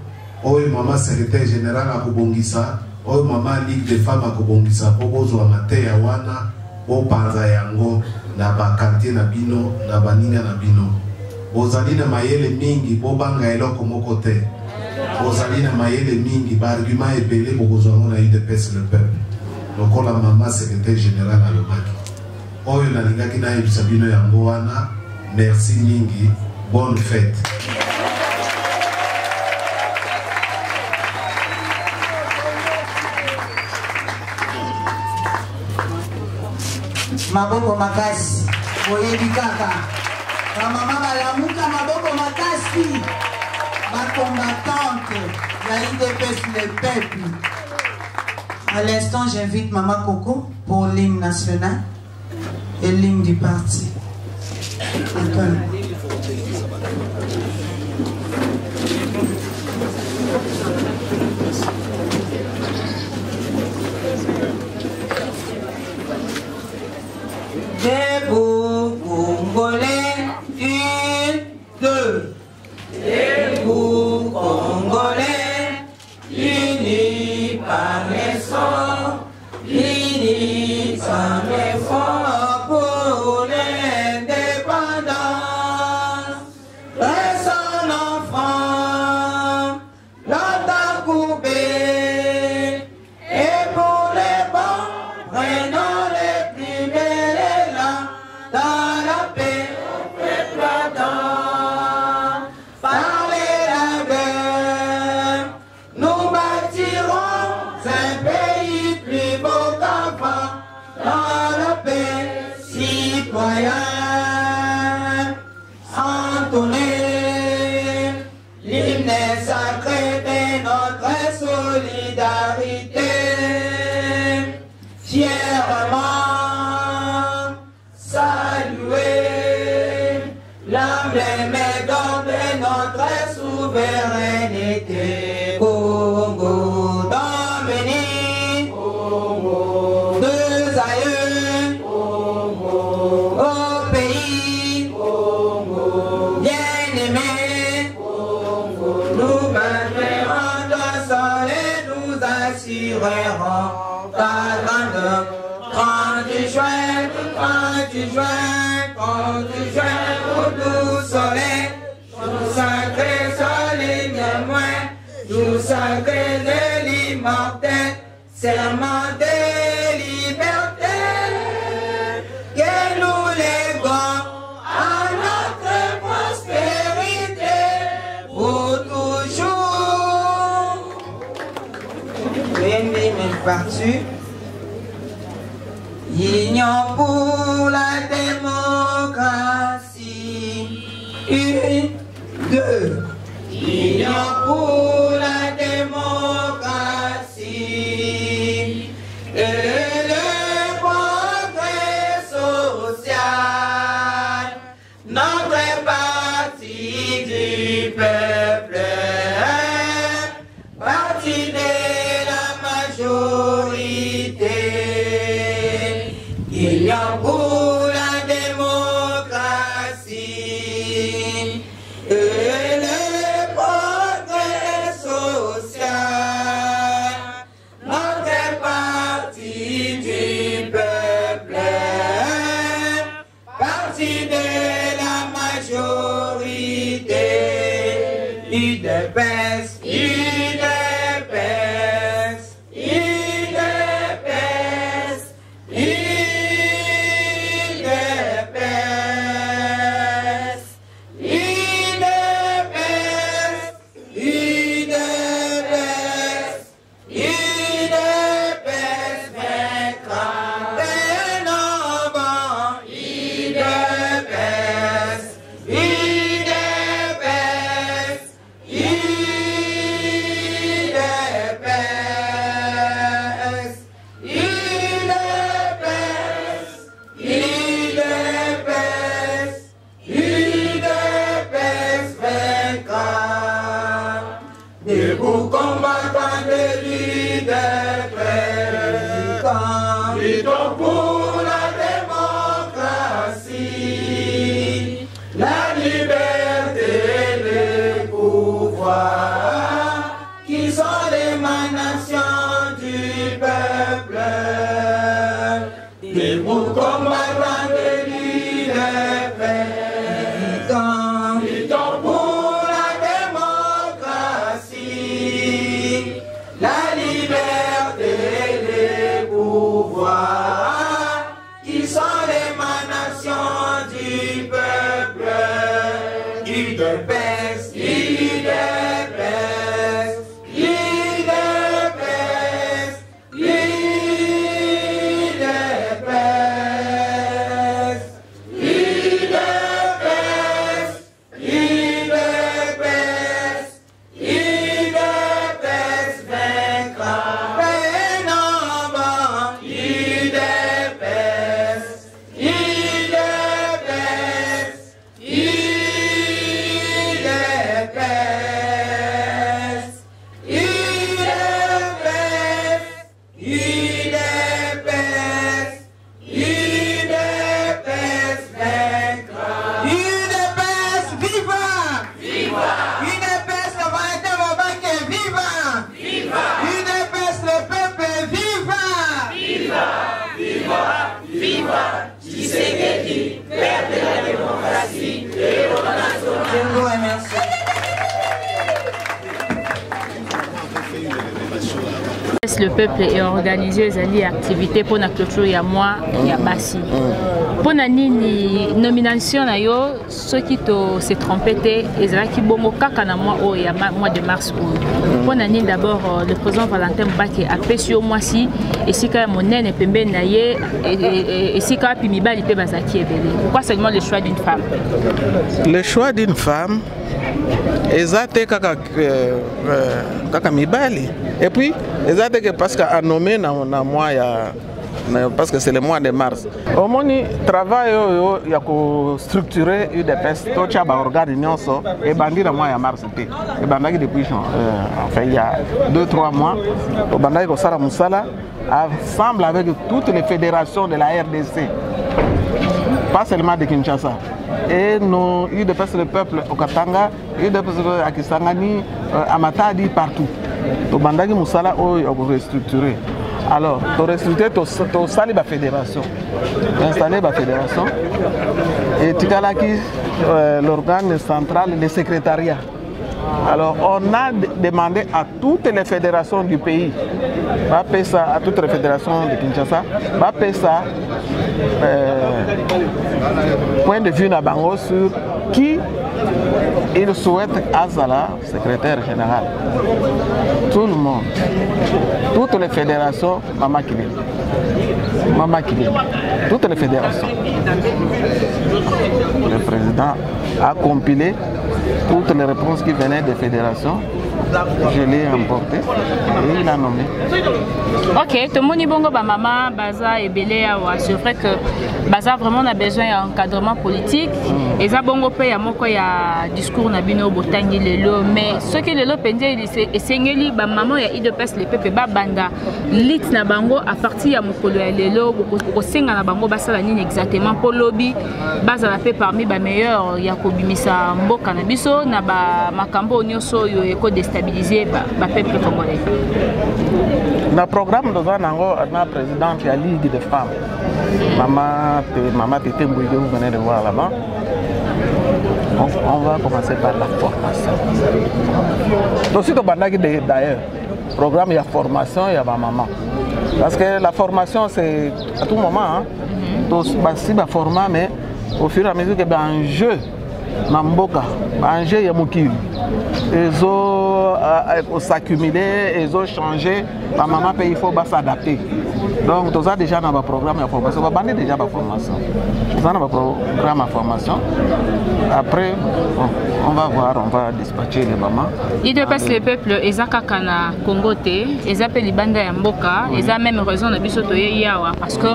oyo mama secrétaire général akobongisa oyo mama Ligue des femmes akobongisa po bozwa mateya wana bopanza yango na bakartier na bino na baninga na bino. Bozali na mayele mingi bobanga eloko moko te bozali na mayele mingi baargument ebele bokozwa yango na UDPS le peuple lokola mama secrétaire général alobaki oyo nalingaki nayebisa bino yango wana. Merci mingi, bonne fête. Maboko makasi boyebi kaka bamama balamuka maboko makasi bacombattante ya UDPS le peuple. À l'instant j'invite Maman Coco pour l'hymne national et l'hymne du parti. Antoine. Debout, Congolais, 1, 2. Debout, Congolais, unis par les sons, unis par les fonds pour l'indépendance. Restons enfants, longtemps coupés, et pour les bons, prenons les plus belles élans dans la paix au peuple ardent. Parler la guerre, nous bâtirons un pays plus beau qu'avant dans la paix, citoyens. Entonner l'hymne sacré de notre solidarité, fièrement saluer l'emblème d'or de notre souveraineté. Congo Dominique, deux aïeux, au pays bien-aimé, nous marcherons ensemble et nous assurerons ta grandeur. 30 juin, 30 juin, 30 juin, au doux soleil, nous sacré solennellement, nous sacré de l'immortel, serment de liberté, que nous léguons à notre prospérité pour toujours. Bien parti. Union pour la démocratie. 1, 2, 2. Union pour la démocratie et le progrès social. Notre parti du peuple, parti de la majorité. Union pour la démocratie et le progrès social. Notre parti du peuple, parti de la majorité. UDPS, UDPS, UDPS, UDPS, UDPS, UDPS, UDPS vaincra dès novembre. UDPS, UDPS, UDPS, UDPS, UDPS vaincra. Debout combattant de l'UDPS, luttons pour la démocratie, la liberté et le pouvoir, qui sont l'émanation du peuple. Debout combattant de l'UDPS, luttons pour la démocratie, la liberté et le pouvoir, qui sont l'émanation du peuple. UDPS, UDPS, UDPS, UDPS, UDPS, UDPS, UDPS vaincra dès novembre. UDPS, UDPS, UDPS, UDPS, UDPS vaincra. UDPS viva! Viva! UDPS le variété Mobanke viva! Viva! UDPS le peuple viva! Viva! Viva! Viva! Tshisekedi, père de la démocratie et de la nation. Je vous remercie. Le peuple est organisé les activités pour la clôture ya moi ya basi. Pour la nomination na yo ceux qui se trompé et là qui bongo kaka na mois au mois de mars. Pour la d'abord le président Valentin Mbaki a pêché au mois ci et si quand mon nene pembe na ye et si quand puis mibali pe bazaki ebele. Pourquoi seulement le choix d'une femme? Le choix d'une femme exact kaka mibali et puis exact que parce qu'à nommer na mois ya parce que c'est le mois de mars. Au moins travail il y a structurer UDPS tout ça ba organe nyonso et bandi na mois ya mars et bandaki depuis enfin il y a 2-3 mois au bandaki ko sala musala ensemble avec toutes les fédérations de la RDC, pas seulement de Kinshasa. Et nos UDPS le peuple au Katanga, UDPS à Kisangani, à Matadi, partout. Au bandaki musala au restructurer. Alors, tu restructurer, tu installer la fédération. Installer la fédération. Et tu as l'organe central, le secrétariat. Alors, on a demandé à toutes les fédérations du pays, à toutes les fédérations de Kinshasa, point de vue Nabango sur qui il souhaite Azala, secrétaire général. Tout le monde, toutes les fédérations, Mama Kili. Maman Kili, toutes les fédérations. Le président a compilé toutes les réponses qui venaient des fédérations. Je l'ai emporté et il a nommé. Ok, tout le monde bongo ba maman baza et belé c'est vrai que baza vraiment a besoin d'encadrement politique et ça bongo pe ya moko ya discours na bino botangi lelo mais ce que lelo pendé et sengeli ba maman ya IDPS le pepe ba banda lit na bango à partir ya mokolo ya lelo ko senga na bango basala nini exactement pour lobby baza la pe parmi ba meilleurs ya ko bimisa mboka na biso na ba makambo nyoso yo eko déstabiliser ba peuple congolais. Le programme de Zanango, la présidente de la Ligue des femmes, Maman Tété Mbouille, vous venez de voir là-bas. On va commencer par la formation. Donc, d'ailleurs, le programme, il y a formation, il y a ma maman. Parce que la formation, c'est à tout moment. Hein. Donc, si je forme, mais au fur et à mesure que un jeu, un jeu, il y a mon kill. Ils ont s'accumuler, ils ont changé. La maman, il faut s'adapter. Donc, tout ça déjà dans le programme de formation. On va banner déjà la formation. Tout ça dans le programme de formation. Après, on va voir, on va dispatcher les mamans. Il dépasse les peuples, ils ont kakana Congoté, ils appellent les bandes à Mboka, ils ont même raison de bisoto yawa parce que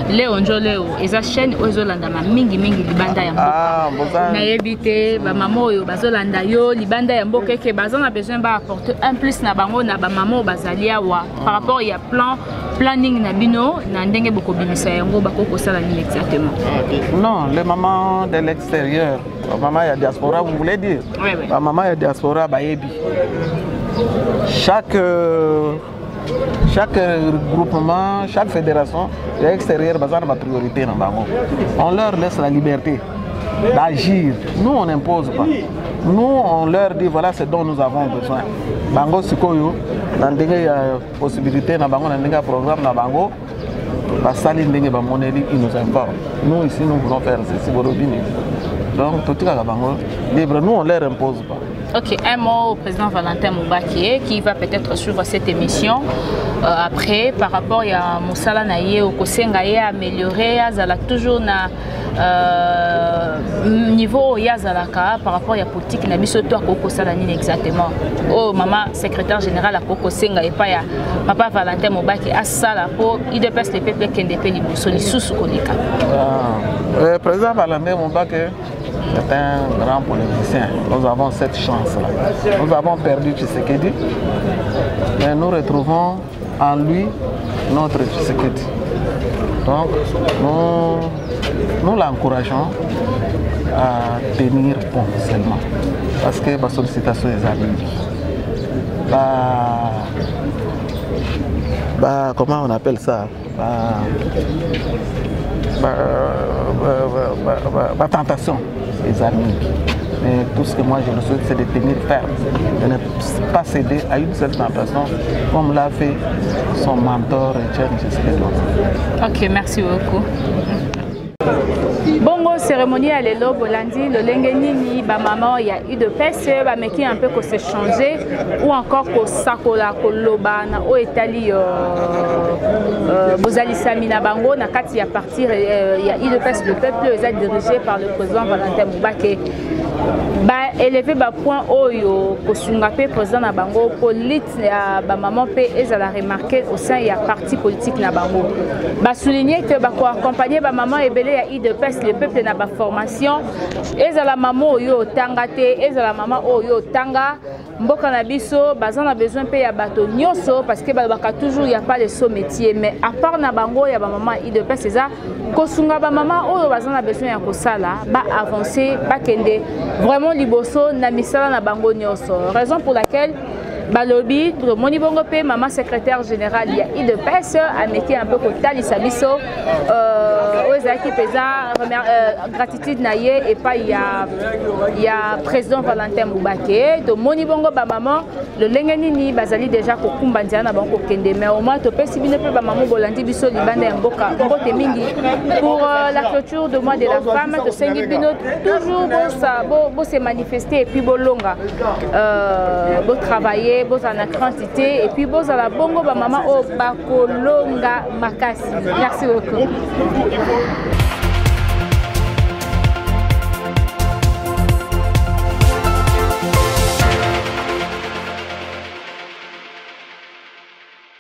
les onjoleo, ils ont chaîne aux Olandama, mingi les bandes à Mboka. Na éviter, ba maman yo, bazolanda yo, les bandes à Mboka que bazon a besoin d'apporter un plus na bango na ba maman bazaliawa par rapport il y a planning na bino na ndenge boko bimisa yango bako kosala nini exactement. Non, les mamans de l'extérieur, la maman ya diaspora, vous voulez dire? Oui. La maman ya diaspora bayebi. Chaque groupement, chaque fédération extérieure bazana ma priorité na bango. On leur laisse la liberté d'agir. Nous on n'impose pas. Nous on leur dit voilà ce dont nous avons besoin. Bango sikoyo na ndenge ya possibilité na bango na ndenge ya programme na bango. Basali ndenge ba moneli ils nous informent. Nous ici nous voulons faire ceci borobini. Donc tout cas bango libre, nous on leur impose pas. Ok, un mot au président Valentin Moubaké qui va peut-être suivre cette émission après par rapport à Moussala Naye au Kosenga et améliorer Yazala toujours na niveau Yazalaka par rapport à la politique na bisoto à Koko Salanine exactement. Oh maman secrétaire général à Koko Senga et pas ya papa Valentin Moubaké à Sala pour il dépasse les peuples qui ndepé li soli sous koleka. Président Valentin Moubaké c'est un grand politicien. Nous avons cette chance-là. Nous avons perdu Tshisekedi, mais nous retrouvons en lui notre Tshisekedi. Donc, nous l'encourageons à tenir bon seulement. Parce que la sollicitation est arrivée. Comment on appelle ça? La tentation, les amis. Mais tout ce que moi je le souhaite, c'est de tenir ferme, de ne pas céder à une seule tentation, comme l'a fait son mentor, Etienne Tshisekedi. Ok, merci beaucoup. Bongo cérémonie à l'élo bolandi le lengenini ba maman il y a eu de pèse ba meki un peu que se changer ou encore ko sakola ko loba na o etali bozali samina bango na kati ya partir il y a eu de pèse le peuple est dirigé par le président Valentin Moubaké ba élever ba point oyo ko sunga pe président na bango politique ya ba maman pe ezala remarquer au sein ya parti politique na bango ba souligner que ba ko accompagner ba maman ebele ya de pèse le peuple na ba formation ezala maman oyo tanga te ezala maman oyo tanga mboka na biso bazana besoin pe ya bato nyoso parce que baka toujours il y a pas le saut métier mais à part na bango ya ba maman de pèse ça ko sunga ba maman oyo bazana besoin ya ko sala ba avancer ba kende vraiment liboso na misala na bango nyoso raison pour laquelle balobi moni bongo pe maman secrétaire générale il y a IDPS a meki un peu kotali sabiso ozaki pesa gratitude na ye et pas il y a président Valentin Moubaké to moni bongo ba maman le lengeni ni bazali déjà ko kumbandia na bango kende mais au moins to pesi bino pe ba maman bolandi biso libanda ya mboka mbote mingi pour la clôture de mois de la femme to sengi bino toujours bo se manifester et puis bolonga bo travailler te bozala na quantité et puis bozala bongo ba maman o bakolonga makasi. Merci beaucoup.